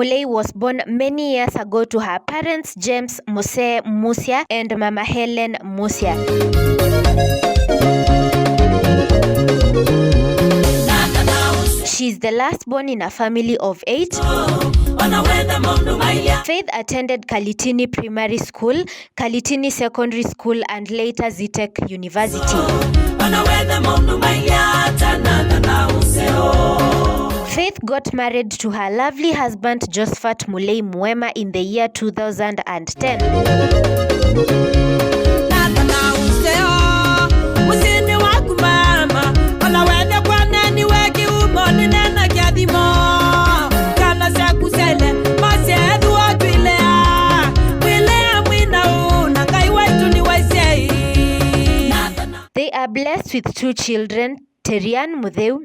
Mulei was born many years ago to her parents James Muse Musia and Mama Helen Musia. She's the last born in a family of 8. Faith attended Kalitini Primary School, Kalitini Secondary School, and later Zitek University. Faith got married to her lovely husband Josephat Mulei Mwema in the year 2010. They are blessed with 2 children, Terian Mudeu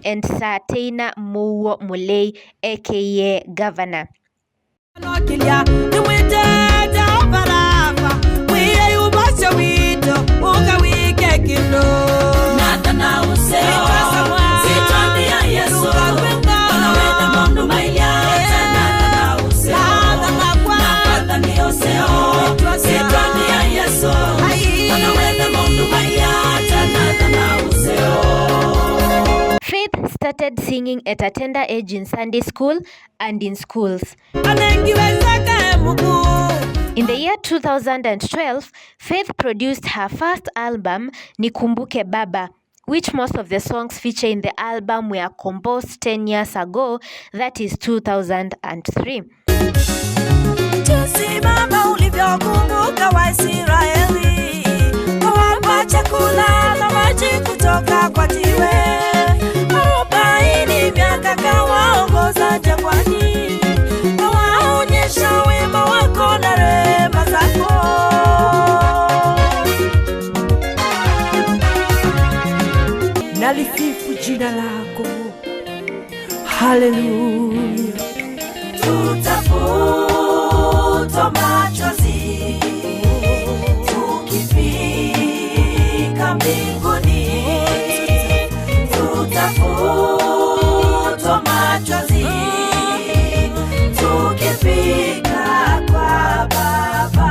and Sateina Muwo Mulei, aka Governor. Faith started singing at a tender age in Sunday school and in schools. In the year 2012, Faith produced her first album, Nikumbuke Baba, which most of the songs feature in the album were composed 10 years ago, that is 2003. Nalisifu jina lako, haleluya. Tutafuta machozi tukifika mbinguni, tutafuta machozi tukifika kwa Baba.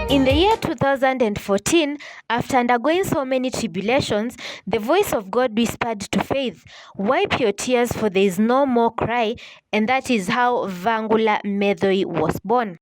In the year 2014, after undergoing so many tribulations, the voice of God whispered to Faith, "Wipe your tears, for there is no more cry," and that is how Vangula Medhoi was born.